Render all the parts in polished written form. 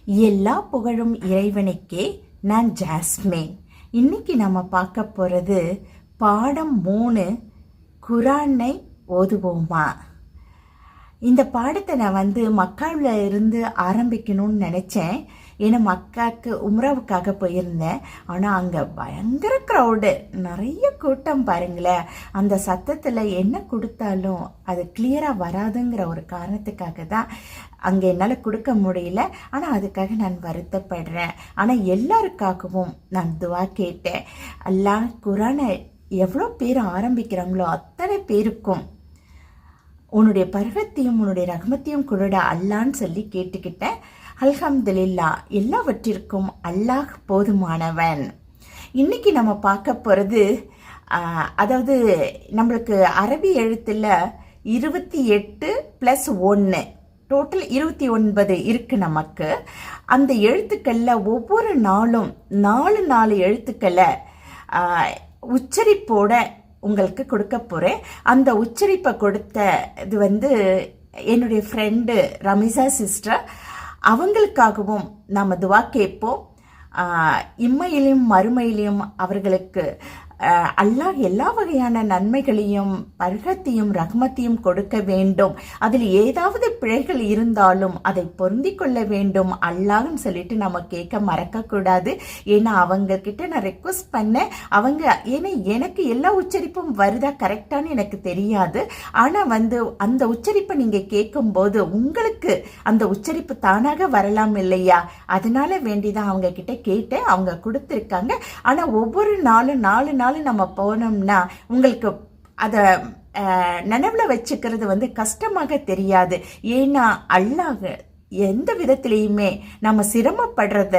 எல்லா புகழும் இறைவனுக்கே. நான் ஜாஸ்மின். இன்னைக்கு நம்ம பார்க்க போகிறது பாடம் 3, குரானை ஓதுவோமா. இந்த பாடத்தை நான் மக்காவில் இருந்து ஆரம்பிக்கணும்னு நினச்சேன். ஏன்னா மக்காவுக்கு உம்ராவுக்காக போயிருந்தேன். ஆனால் அங்கே பயங்கர க்ரௌடு, நிறைய கூட்டம் பாருங்களேன். அந்த சத்தத்தில் என்ன கொடுத்தாலும் அது கிளியராக வராதுங்கிற ஒரு காரணத்துக்காக தான் அங்கே என்னால் கொடுக்க முடியல. ஆனால் அதுக்காக நான் வருத்தப்படுறேன். ஆனால் எல்லாருக்காகவும் நான் துவா கேட்டேன். அல்லாஹ் குரானை எவ்வளோ பேர் ஆரம்பிக்கிறாங்களோ அத்தனை பேருக்கும் உன்னுடைய பருவத்தையும் உன்னுடைய ரஹ்மத்தையும் கொடுடா அல்லான்னு சொல்லி கேட்டுக்கிட்டேன். அல்ஹம்துலில்லா, எல்லாவற்றிற்கும் அல்லாஹ் போதுமானவன். இன்னைக்கு நம்ம பார்க்க போகிறது, அதாவது நம்மளுக்கு அரபி எழுத்தில் 28 + 1 டோட்டல் 29 இருக்குது நமக்கு. அந்த எழுத்துக்களில் ஒவ்வொரு நாளும் 4 எழுத்துக்களை உச்சரிப்போட உங்களுக்கு கொடுக்க போகிறேன். அந்த உச்சரிப்பை கொடுத்த இது என்னுடைய ஃப்ரெண்டு ரமிசா சிஸ்டர். அவங்களுக்காகவும் நாம் துவா கேட்போம். இம்மையிலையும் மறுமையிலையும் அவர்களுக்கு அல்லாஹ் எல்லா வகையான நன்மைகளையும் பர்கத்தையும் ரஹ்மத்தையும் கொடுக்க வேண்டும். அதில் ஏதாவது பிழைகள் இருந்தாலும் அதை பொருந்தி கொள்ள வேண்டும் அல்லாஹ்னு சொல்லிட்டு நம்ம கேட்க மறக்கக்கூடாது. ஏன்னா அவங்க கிட்ட நான் ரெக்வஸ்ட் பண்ணேன். அவங்க ஏன்னா எனக்கு எல்லா உச்சரிப்பும் வருதா கரெக்டானு எனக்கு தெரியாது. ஆனால் அந்த உச்சரிப்பை நீங்கள் கேட்கும்போது உங்களுக்கு அந்த உச்சரிப்பு தானாக வரலாம் இல்லையா? அதனால வேண்டிதான் அவங்க கிட்ட கேட்டேன். அவங்க கொடுத்துருக்காங்க. ஆனால் ஒவ்வொரு நாளும் 4 நம்ம போனோம்னா உங்களுக்கு அதை நினைவில் வச்சுக்கிறது கஷ்டமாக தெரியாது. ஏன்னா அல்லாஹ் எந்த விதத்திலையுமே நம்ம சிரமப்படுறத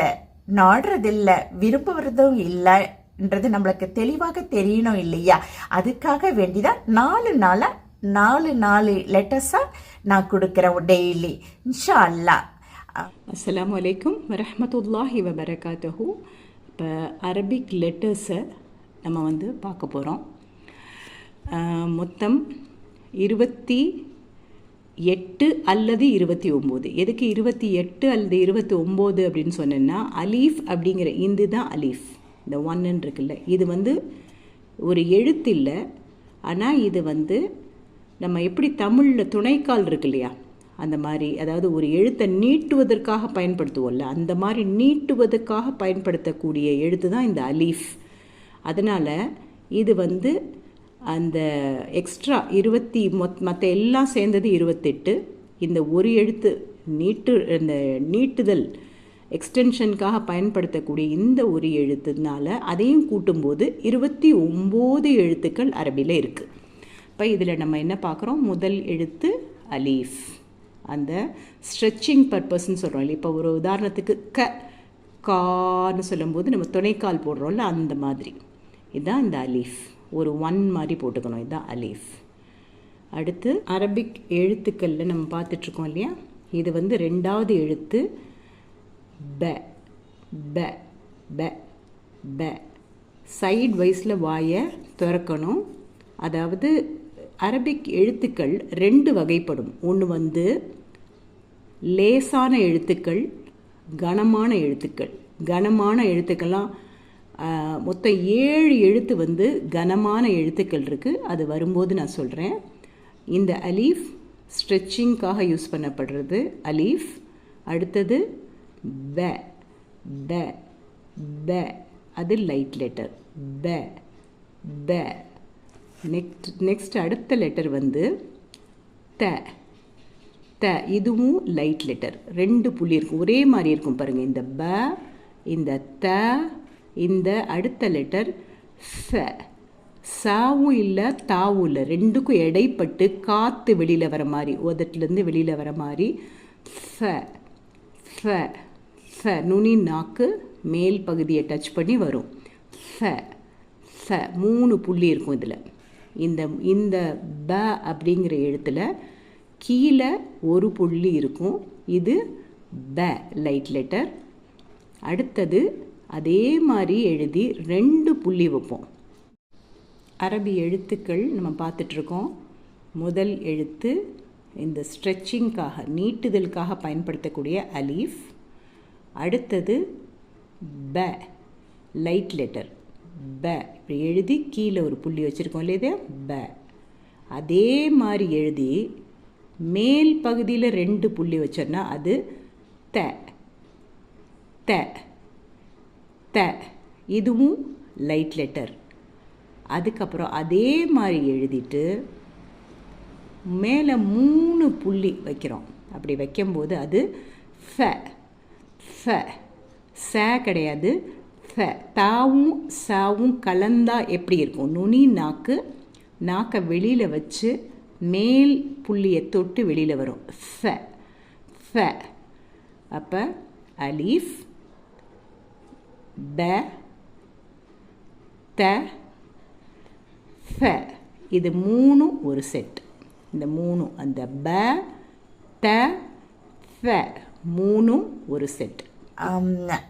நாடுறதில்லை, விரும்புறதும் இல்லைன்றது நம்மளுக்கு தெளிவாக தெரியணும் இல்லையா? அதுக்காக வேண்டிதான் 4 லெட்டர்ஸாக நான் கொடுக்குறேன் டெய்லி இன்ஷா அல்லாஹ். அஸ்ஸலாமு அலைக்கும் வரஹ்மத்துல்லாஹி வபரகாத்துஹு. இப்போ அரபிக் லெட்டர்ஸை நம்ம பார்க்க போகிறோம். மொத்தம் 28 அல்லது 29. எதுக்கு 28 அல்லது 29 அப்படின்னு சொன்னேன்னா, அலீஃப் அப்படிங்கிற இந்த தான் அலீஃப். இந்த 1 இருக்குல்ல, இது ஒரு எழுத்து இல்லை. ஆனால் இது நம்ம எப்படி தமிழில் துணைக்கால் இருக்கு இல்லையா, அந்த மாதிரி, அதாவது ஒரு எழுத்தை நீட்டுவதற்காக பயன்படுத்துவோம்ல, அந்த மாதிரி நீட்டுவதற்காக பயன்படுத்தக்கூடிய எழுத்து தான் இந்த அலீஃப். அதனால் இது அந்த எக்ஸ்ட்ரா 20 மற்ற எல்லாம் சேர்ந்தது 28. இந்த ஒரு எழுத்து அந்த நீட்டுதல் எக்ஸ்டென்ஷனுக்காக பயன்படுத்தக்கூடிய இந்த ஒரு எழுத்துனால அதையும் கூட்டும்போது 29 எழுத்துக்கள் அரபியில் இருக்குது. இப்போ இதில் நம்ம என்ன பார்க்குறோம்? முதல் எழுத்து அலீஃப். அந்த ஸ்ட்ரெச்சிங் பர்பஸ்ன்னு சொல்கிறோம் இல்லை. இப்போ ஒரு உதாரணத்துக்கு கான்னு சொல்லும்போது நம்ம துணைக்கால் போடுறோம்ல, அந்த மாதிரி இதுதான் இந்த அலீஃப். ஒரு 1 மாதிரி போட்டுக்கணும். இதுதான் அலீஃப். அடுத்து அரபிக் எழுத்துக்களில் நம்ம பார்த்துட்ருக்கோம் இல்லையா, இது 2வது எழுத்து ப. ப ப ப சைட் வைஸில் வாயை திறக்கணும். அதாவது அரபிக் எழுத்துக்கள் 2 வகைப்படும். ஒன்று லேசான எழுத்துக்கள், கனமான எழுத்துக்கள். கனமான எழுத்துக்கள்லாம் மொத்தம் 7 எழுத்து கனமான எழுத்துக்கள் இருக்குது. அது வரும்போது நான் சொல்கிறேன். இந்த அலீஃப் ஸ்ட்ரெச்சிங்காக யூஸ் பண்ணப்படுறது அலீஃப். அடுத்தது ப. ப ப அது லைட் லெட்டர் ப. ப நெக்ஸ்ட் அடுத்த லெட்டர் த. த இதுவும் லைட் லெட்டர். 2 புள்ளி இருக்கும், ஒரே மாதிரி இருக்கும் பாருங்கள். இந்த ப, இந்த த, இந்த அடுத்த லெட்டர் ச. சாவும் இல்லை தாவும் இல்லை, 2க்கும் இடைப்பட்டு காற்று வெளியில் வர மாதிரி, உதட்டிலேருந்து வெளியில் வர மாதிரி ச. ச ச நுனி நாக்கு மேல் பகுதியை டச் பண்ணி வரும். ச ச 3 புள்ளி இருக்கும் இதில். இந்த ப அப்படிங்கிற எழுத்தில் கீழே 1 புள்ளி இருக்கும். இது ப லைட் லெட்டர். அடுத்தது அதே மாதிரி எழுதி 2 புள்ளி வைப்போம். அரபி எழுத்துக்கள் நம்ம பார்த்துட்ருக்கோம். முதல் எழுத்து இந்த ஸ்ட்ரெச்சிங்காக நீட்டுதலுக்காக பயன்படுத்தக்கூடிய அலீஃப். அடுத்தது ப, லைட் லெட்டர் ப. இப்படி எழுதி கீழே ஒரு புள்ளி வச்சுருக்கோம் இல்லையா, ப. அதே மாதிரி எழுதி மேல் பகுதியில் 2 புள்ளி வச்சோன்னா அது த, த, த. இதுவும் லைட் லெட்டர். அதுக்கப்புறம் அதே மாதிரி எழுதிட்டு மேலே 3 புள்ளி வைக்கிறோம். அப்படி வைக்கும்போது அது ஃப, ஃப. ச கிடையாது, ஃப. தாவும் சாவும் கலந்தா எப்படி இருக்கும், நுனி நாக்கை வெளியில் வச்சு மேல் புள்ளியை தொட்டு வெளியில் வரும், ஃப, ஃப. அப்போ அலீஃப், ப, த, ஃப. இது 3 ஒரு செட். இந்த 3 அந்த ப, த, ஃப 3 ஒரு செட்.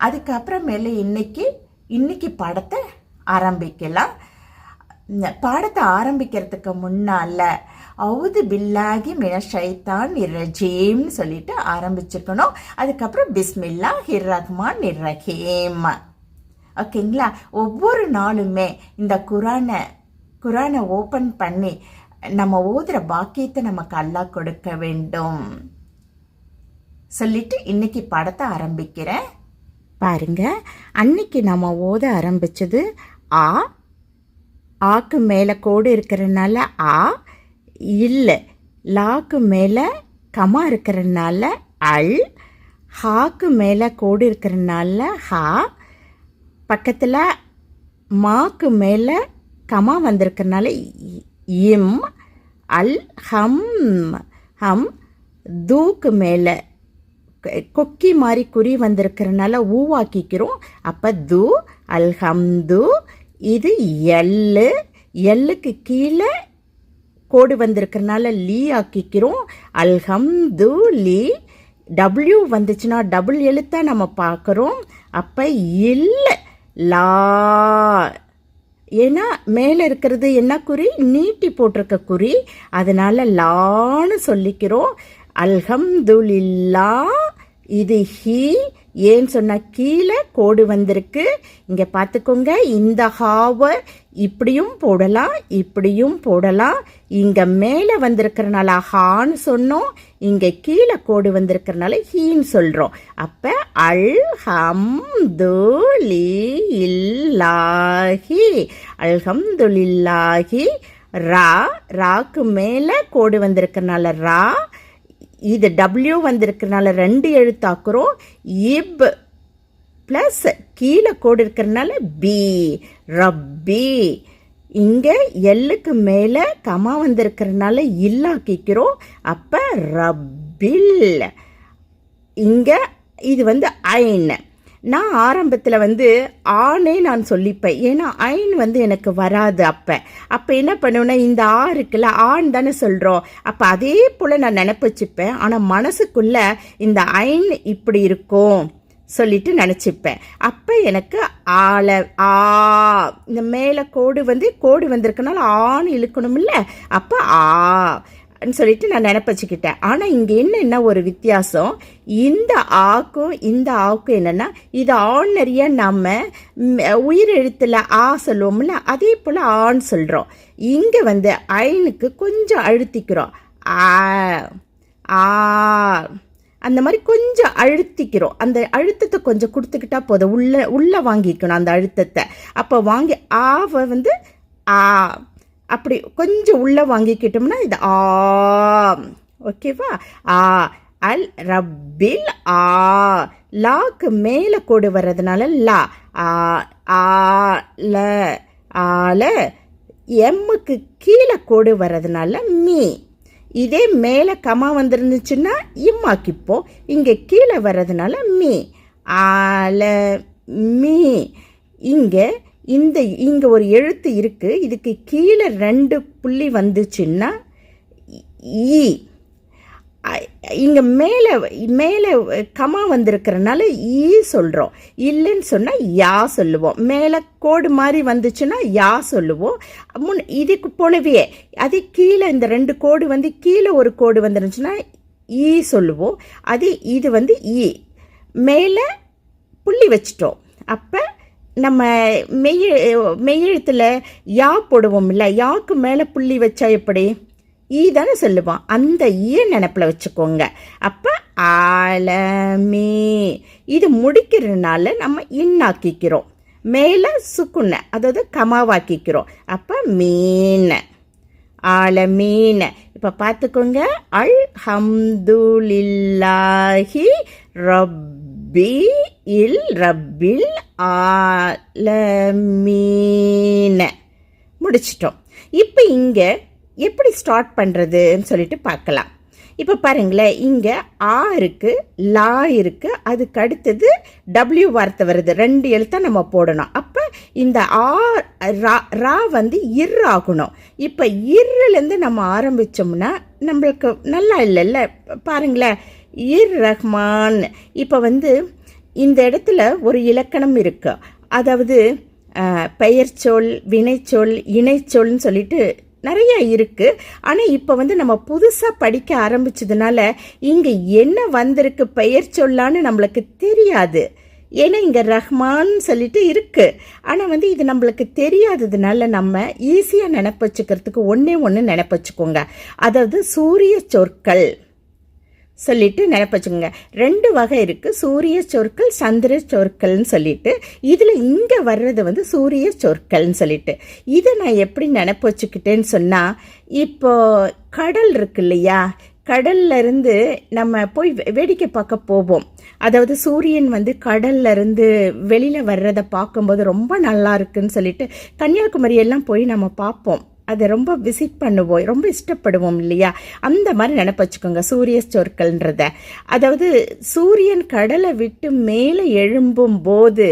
அதுக்கப்புறமேல இன்னைக்கு பாடத்தை ஆரம்பிக்கலாம். பாடத்தை ஆரம்பிக்கிறதுக்கு முன்னால் அவுது பில்லாகி மின ஷைத்தான் இரஜீம்னு சொல்லிட்டு ஆரம்பிச்சுக்கணும். அதுக்கப்புறம் பிஸ்மில்லாஹிர் ரஹ்மானிர் ரஹீம். ஓகேங்களா? ஒவ்வொரு நாளுமே இந்த குரானை ஓப்பன் பண்ணி நம்ம ஓதுற பாக்கியத்தை நமக்கு அல்லாஹ் கொடுக்க வேண்டும் சொல்லிட்டு இன்னைக்கு பாடத்தை ஆரம்பிக்கிறேன். பாருங்க, அன்னைக்கு நம்ம ஓத ஆரம்பிச்சது ஆக்கு மேலே கோடு இருக்கிறதுனால ஆ, இல்லை லாக்கு மேலே கமா இருக்கிறதுனால அல், ஹாக்கு மேலே கோடு இருக்கிறதுனால ஹா, பக்கத்தில் மாக்கு மேலே கமா வந்திருக்கிறதுனால இம், அல் ஹம், ஹம். தூக்கு மேலே கொக்கி மாதிரி குறி வந்திருக்கிறதுனால ஊவாக்கிக்கிறோம். அப்போ து, அல்ஹம்து. இது எல்லுக்கு கீழே கோடு வந்திருக்கிறதுனால லீ ஆக்கிக்கிறோம். அல்ஹம்து லீ. டபிள்யூ வந்துச்சுன்னா டபுள் எழுத்தா நம்ம பார்க்குறோம். அப்போ லா. ஏன்னா மேலே இருக்கிறது என்ன குறி, நீட்டி போட்டிருக்க குறி, அதனால லான்னு சொல்லிக்கிறோம். அல்ஹம்துலில்லா. இது ஹி. ஏன்னு சொன்னால் கீழே கோடு வந்திருக்கு. இங்கே பார்த்துக்கோங்க, இந்த ஹாவை இப்படியும் போடலாம், இப்படியும் போடலாம். இங்கே மேலே வந்திருக்கிறனால ஹான்னு சொன்னோம், இங்கே கீழே கோடு வந்திருக்கிறனால ஹீன்னு சொல்கிறோம். அப்போ அல்ஹம்துலில்லாஹி, அல்ஹம்துலில்லாஹி. ராக்கு மேலே கோடு வந்திருக்கிறனால ரா. இது டபிள்யூ வந்திருக்கிறனால 2 எழுத்தாக்குறோம். இப் ப்ளஸ் கீழே கோடு இருக்கிறதுனால பி, ரப்பி. இங்கே எல்லுக்கு மேலே கமா வந்திருக்கிறதுனால இல்லாக்கிக்கிறோம். அப்போ ரப்பில். இங்கே இது ஐன். நான் ஆரம்பத்தில் ஆனே நான் சொல்லிப்பேன், ஏன்னா ஐன் எனக்கு வராது. அப்போ என்ன பண்ணுவேன்னா, இந்த ஆ இருக்குல்ல, ஆண் தானே சொல்கிறோம். அப்போ அதே போல் நான் நினப்பிச்சுப்பேன். ஆனால் மனசுக்குள்ளே இந்த ஐன் இப்படி இருக்கும் சொல்லிட்டு நினச்சிப்பேன். அப்போ எனக்கு ஆ, இந்த மேலே கோடு வந்திருக்கனால ஆன்னு இழுக்கணும்ல. அப்போ சொல்லிட்டு நான் நினைப்பச்சுக்கிட்டேன். ஆனால் இங்கே என்ன ஒரு வித்தியாசம், இந்த ஆக்கும் இந்த ஆக்கும் என்னென்னா, இது ஆர்டினரியாக நம்ம உயிர் எழுத்தில் ஆ சொல்லுவோம்ல, அதே போல் ஆன்னு சொல்கிறோம். இங்கே ஐனுக்கு கொஞ்சம் அழுத்திக்கிறோம். ஆ, அந்த மாதிரி கொஞ்சம் அழுத்திக்கிறோம். அந்த அழுத்தத்தை கொஞ்சம் கொடுத்துக்கிட்டா போதும். உள்ள வாங்கிக்கணும் அந்த அழுத்தத்தை. அப்போ வாங்கி ஆவை ஆ அப்படி கொஞ்சம் உள்ளே வாங்கிக்கிட்டோம்னா இது ஆ. ஓகேவா? அல் ரப்பில் ஆ. லாக்கு மேலே கோடு வர்றதுனால லா. ஆல. எம்முக்கு கீழே கோடு வர்றதுனால மீ. இதே மேலே கமா வந்துருந்துச்சுன்னா இம்மாக்கிப்போம். இங்கே கீழே வர்றதுனால மீ. ஆல மீ. இங்கே ஒரு எழுத்து இருக்குது, இதுக்கு கீழே 2 புள்ளி வந்துச்சுன்னா ஈ. இங்கே மேலே கமா வந்திருக்கிறனால ஈ சொல்கிறோம். இல்லைன்னு சொன்னால் யா சொல்லுவோம். மேலே கோடு மாதிரி வந்துச்சுன்னா யா சொல்லுவோம். இதுக்கு போலவே அதே கீழே இந்த 2 கோடு கீழே ஒரு கோடு வந்துருந்துச்சுன்னா ஈ சொல்லுவோம். அது இது ஈ. மேலே புள்ளி வச்சிட்டோம். அப்போ நம்ம மெய்யெழுத்தில் யா போடுவோம் இல்லை, யாக்கு மேலே புள்ளி வச்சா எப்படி ஈ தானே சொல்லுவோம், அந்த ஈய நினப்பில் வச்சுக்கோங்க. அப்போ ஆலமீ இது முடிக்கிறதுனால நம்ம இன்னாக்கிக்கிறோம், மேலே சுக்குன்ன அதாவது கமாவாக்கிக்கிறோம். அப்போ மீன் ஆலமீன். இப்போ பார்த்துக்கோங்க, அல்ஹம்துலில்லாஹி ரப்பில் ஆலமீன் முடிச்சிட்டோம். இப்போ இங்கே எப்படி ஸ்டார்ட் பண்ணுறதுன்னு சொல்லிட்டு பார்க்கலாம். இப்போ பாருங்களேன், இங்கே ஆ இருக்குது, லா இருக்குது, அதுக்கு அடுத்தது டபிள்யூ வார்த்தை வருது, 2 எழுத்தாக நம்ம போடணும். அப்போ இந்த ரா வந்து இர் ஆகணும். இப்போ இர்லேருந்து நம்ம ஆரம்பித்தோம்னா நம்மளுக்கு நல்லா இல்லைல்ல. பாருங்களேன், இர் ரஹ்மான். இப்போ வந்து இந்த இடத்துல ஒரு இலக்கணம் இருக்குது, அதாவது பெயர்ச்சொல், வினைச்சொல், இணைச்சொல்னு சொல்லிட்டு நிறைய இருக்குது. ஆனால் இப்போ வந்து நம்ம புதுசாக படிக்க ஆரம்பிச்சதுனால இங்கே என்ன வந்திருக்கு பெயர் சொல்லான்னு நம்மளுக்கு தெரியாது. ஏன்னா இங்கே ரஹ்மான் சொல்லிட்டு இருக்குது, ஆனால் வந்து இது நம்மளுக்கு தெரியாததுனால நம்ம ஈஸியாக நினப்பு வச்சுக்கிறதுக்கு ஒன்று நினப்பு வச்சுக்கோங்க. அதாவது சூரிய சொற்கள் சொல்லிட்டு நினைப்பச்சுங்க. 2 வகை இருக்குது, சூரிய சொற்கள், சந்திர சொற்கள்னு சொல்லிட்டு. இதில் இங்கே வர்றது வந்து சூரிய சொற்கள்னு சொல்லிட்டு. இதை நான் எப்படி நினப்பு வச்சுக்கிட்டேன்னு சொன்னால், இப்போ கடல் இருக்கு இல்லையா, கடல்ல இருந்து நம்ம போய் வேடிக்கை பார்க்க போவோம். அதாவது சூரியன் வந்து கடல்ல இருந்து வெளியில் வர்றதை பார்க்கும்போது ரொம்ப நல்லா இருக்குன்னு சொல்லிட்டு கன்னியாகுமரி எல்லாம் போய் நம்ம பார்ப்போம், அதை ரொம்ப விசிட் பண்ணுவோம், ரொம்ப இஷ்டப்படுவோம் இல்லையா. அந்த மாதிரி நினைப்பு வச்சுக்கோங்க சூரிய சொற்கள்ன்றத. அதாவது சூரியன் கடலை விட்டு மேலே எழும்பும் போது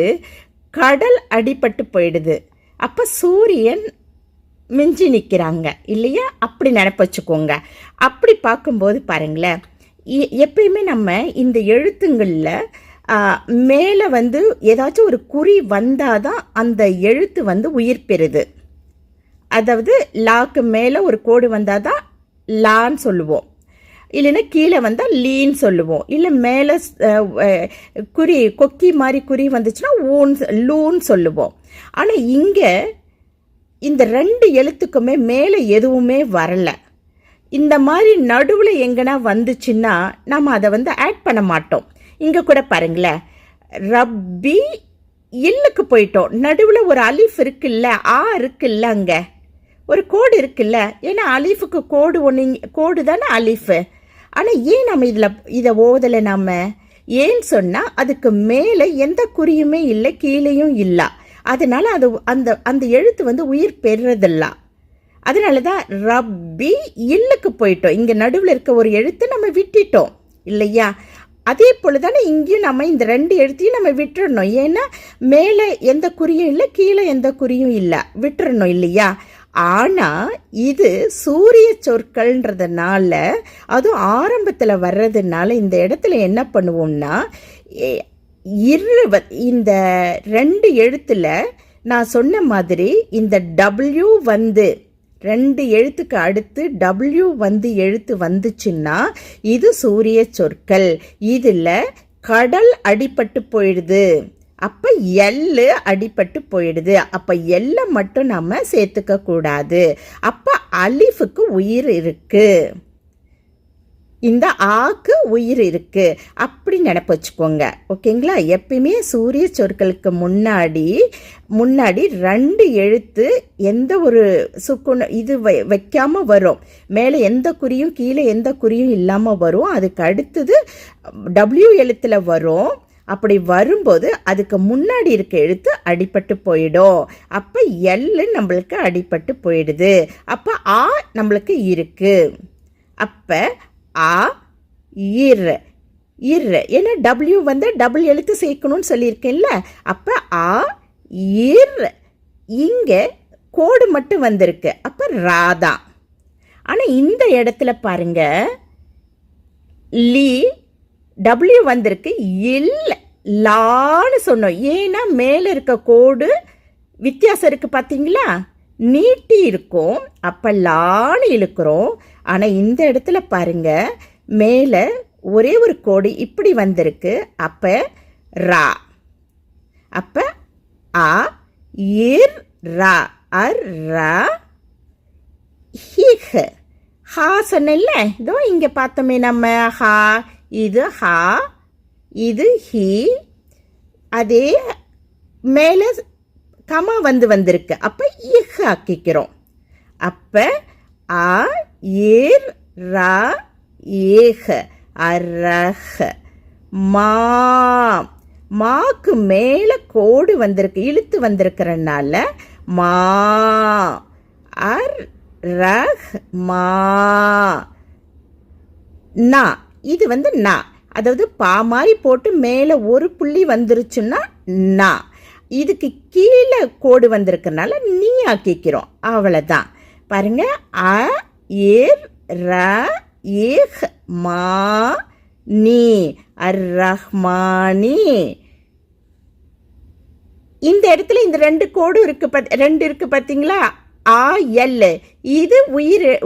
கடல் அடிபட்டு போயிடுது, அப்போ சூரியன் மிஞ்சி நிற்கிறாங்க இல்லையா, அப்படி நினைப்பு வச்சுக்கோங்க. அப்படி பார்க்கும்போது பாருங்களேன், எப்பயுமே நம்ம இந்த எழுத்துங்களில் மேலே வந்து ஏதாச்சும் ஒரு குறி வந்தாதான் அந்த எழுத்து வந்து உயிர் பெறுது. அதாவது லாக்கு மேலே ஒரு கோடு வந்தால் தான் லான்னு சொல்லுவோம், இல்லைன்னா கீழே வந்தால் லீன்னு சொல்லுவோம், இல்லை மேலே குறி கொக்கி மாதிரி குறி வந்துச்சுன்னா லூன்னு சொல்லுவோம். ஆனால் இங்கே இந்த 2 எழுத்துக்குமே மேலே எதுவுமே வரலை. இந்த மாதிரி நடுவில் எங்கன்னா வந்துச்சுன்னா நம்ம அதை வந்து ஆட் பண்ண மாட்டோம். இங்கே கூட பாருங்களேன், ரப்பி இல்லுக்கு போயிட்டோம், நடுவில் ஒரு அலிஃப் இருக்குல்ல, ஆ இருக்குல்ல, அங்கே ஒரு கோடு இருக்குல்ல. ஏன்னா அலிஃபுக்கு கோடு தானே அலிஃபு. ஆனால் ஏன் நம்ம இதை ஓதலை நாம் ஏன்னு சொன்னால், அதுக்கு மேலே எந்த குறியுமே இல்லை, கீழேயும் இல்லை. அதனால அது அந்த எழுத்து வந்து உயிர் பெறுறதில்ல. அதனால தான் ரப்பி இல்லுக்கு போயிட்டோம், இங்கே நடுவில் இருக்க ஒரு எழுத்து நம்ம விட்டுட்டோம் இல்லையா. அதே போல் தானே இங்கேயும் நம்ம இந்த 2 எழுத்தையும் நம்ம விட்டுறணும். ஏன்னா மேலே எந்த குறியும் இல்லை, கீழே எந்த குறியும் இல்லை, விட்டுறணும் இல்லையா. ஆனால் இது சூரிய சொற்கள்ன்றதுனால, அதுவும் ஆரம்பத்தில் வர்றதுனால இந்த இடத்துல என்ன பண்ணுவோம்னா, இந்த 2 எழுத்தில் நான் சொன்ன மாதிரி இந்த டபிள்யூ வந்து 2 எழுத்துக்கு அடுத்து டபிள்யூ வந்து எழுத்து வந்துச்சுன்னா இது சூரிய சொற்கள். இதில் கடல் அடிபட்டு போயிடுது, அப்போ எள்ளு அடிபட்டு போயிடுது. அப்போ எல்லை மட்டும் நம்ம சேர்த்துக்க கூடாது. அப்போ அலிஃபுக்கு உயிர் இருக்கு, இந்த ஆக்கு உயிர் இருக்கு, அப்படி நினைப்பு வச்சுக்கோங்க. ஓகேங்களா. எப்பயுமே சூரிய சொற்களுக்கு முன்னாடி 2 எழுத்து எந்த ஒரு சுக்குன இது வைக்காம வரும், மேலே எந்த குறியும் கீழே எந்த குறியும் இல்லாமல் வரும். அதுக்கு அடுத்தது டபிள்யூ எழுத்துல வரும். அப்படி வரும்போது அதுக்கு முன்னாடி இருக்க எழுத்து அடிபட்டு போயிடும். அப்போ எல்லு நம்மளுக்கு அடிபட்டு போயிடுது. அப்போ ஆ நம்மளுக்கு இருக்கு. அப்போ ஆ இர் ஏன்னா டபிள்யூ வந்து டபுள் எழுத்து சேர்க்கணும்னு சொல்லியிருக்கேன்ல. அப்போ ஆ இர், இங்கே கோடு மட்டும் வந்திருக்கு, அப்போ ராதா. ஆனால் இந்த இடத்துல பாருங்க, லீ டபிள்யூ வந்திருக்கு, லான்னு சொன்னோம். ஏன்னா மேலே இருக்க கோடு வித்தியாசம் இருக்குது பார்த்தீங்களா, நீட்டி இருக்கும், அப்போ லான்னு இழுக்கிறோம். ஆனால் இந்த இடத்துல பாருங்க, மேலே ஒரே ஒரு கோடு இப்படி வந்திருக்கு, அப்போ ரா. அப்போ அ இர் ரா அர் ரா ஹிஹ். ஹா சொன்னேன்ல, இதோ இங்கே பார்த்தோமே நம்ம ஹா, இது ஹா, இது ஹி. அதே மேலே கமா வந்திருக்கு, அப்போ இஹ் ஆக்கிக்கிறோம். அப்போ அ இர் ரா ஏஹ் அரஹ். மா, மாக்கு மேலே கோடு வந்திருக்கு, இழுத்து வந்திருக்கிறனால மா அர் ரஹ் மா. நா, இது வந்து நா, அதாவது பா மாதிரி போட்டு மேலே ஒரு புள்ளி வந்துருச்சுன்னா நா. இதுக்கு கீழே கோடு வந்திருக்கிறனால நீ ஆக்கிக்கிறோம், அவ்வளோதான். பாருங்க, அ ஏர் ர ஏஹ் மா நீ அர் ரஹ்மானி. இந்த இடத்துல இந்த ரெண்டு கோடு இருக்கு, ரெண்டு இருக்கு பார்த்தீங்களா? ஆ எல், இது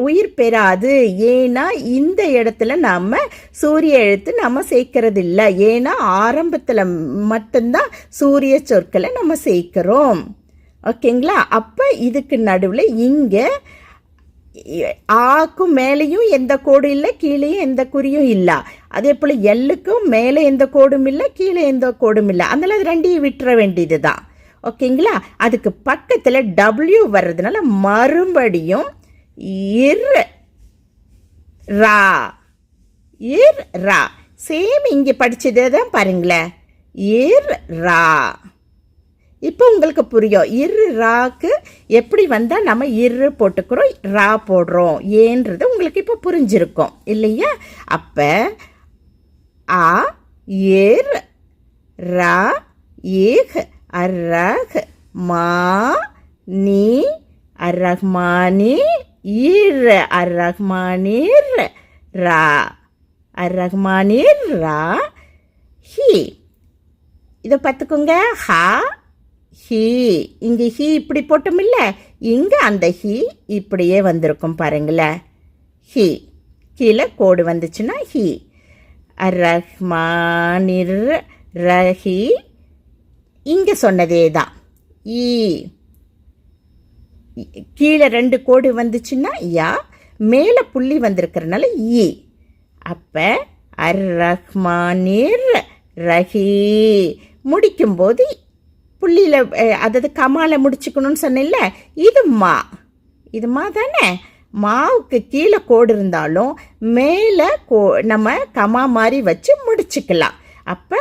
உயிர் பெறாது. ஏன்னா இந்த இடத்துல நம்ம சூரிய எழுத்து நம்ம சேர்க்கறது இல்லை. ஏன்னா ஆரம்பத்தில் மட்டும்தான் சூரிய சொற்களை நம்ம சேர்க்கிறோம். ஓகேங்களா? அப்போ இதுக்கு நடுவில் இங்கே ஆக்கும் மேலேயும் எந்த கோடும் இல்லை, கீழேயும் எந்த குறியும் இல்லை. அதே போல் எல்லுக்கும் மேலே எந்த கோடும் இல்லை, கீழே எந்த கோடும் இல்லை. அதனால் அது ரெண்டையும் விட்டுற வேண்டியது தான். ஓகேங்களா? அதுக்கு பக்கத்தில் டபிள்யூ வர்றதுனால மறுபடியும் இர் ரா, இர் ரா. சேம் இங்கே படித்ததே தான் பாருங்களேன், இர் ரா. இப்போ உங்களுக்கு புரியும் இரு ராக்கு எப்படி வந்தால் நம்ம இரு போட்டுக்கிறோம், ரா போடுறோம் ஏன்றது உங்களுக்கு இப்போ புரிஞ்சிருக்கும் இல்லையா? அப்போ ஆ ஏர் ரா ஏஹ் அரஹ் மா நீ அரஹ்மானி இர் அரஹ்மானிர் ரா அரஹ்மானிர் ரா ஹி. இதை பார்த்துக்கோங்க, ஹா ஹி. இங்கே ஹி இப்படி போட்டோம் இல்லை, இங்கே அந்த ஹி இப்படியே வந்திருக்கும் பாருங்களேன். ஹி கீழே கோடு வந்துச்சுன்னா ஹி. ரஹ்மானிர் ரஹி, இங்கே சொன்னதே தான். ஈ கீழே ரெண்டு கோடு வந்துச்சுன்னா யா, மேலே புள்ளி வந்திருக்கிறதுனால ஈ. அப்போ அர் ரஹ்மானிர் ரஹி. முடிக்கும்போது புள்ளியில், அதாவது கமால முடிச்சுக்கணும்னு சொன்னேன்ல, இது மா, இது மா தானே. மாவுக்கு கீழே கோடு இருந்தாலும் மேலே நம்ம கமா மாதிரி வச்சு முடிச்சுக்கலாம். அப்போ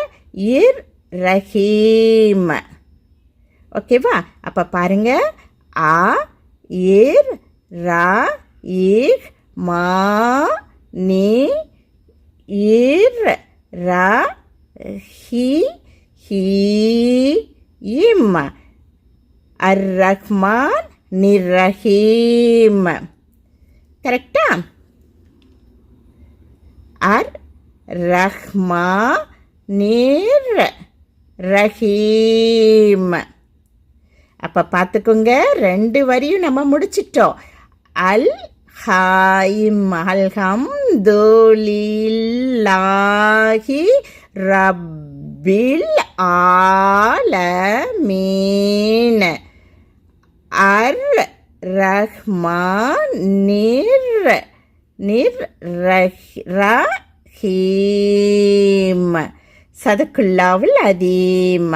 இர் ரஹீம். ஓகேவா? அப்போ பாருங்க, ஆ இர் ரா இஹ் மா நீ இர் ரா ஹி ஹி இம் அர் ரஹ்மான் நிர்ரஹீம். கரெக்டா? அர் ரஹ்மா நிர் ரஹீம். அப்போ பார்த்துக்கோங்க, ரெண்டு வரியும் நம்ம முடிச்சிட்டோம். அல் ஹாயிம் அல்ஹம்துலில்லாஹி ரப்பில் ஆலமீன் அர் ரஹ்மான் நிர் ரஹீம். சதகுல்லாவுல் அதீம்.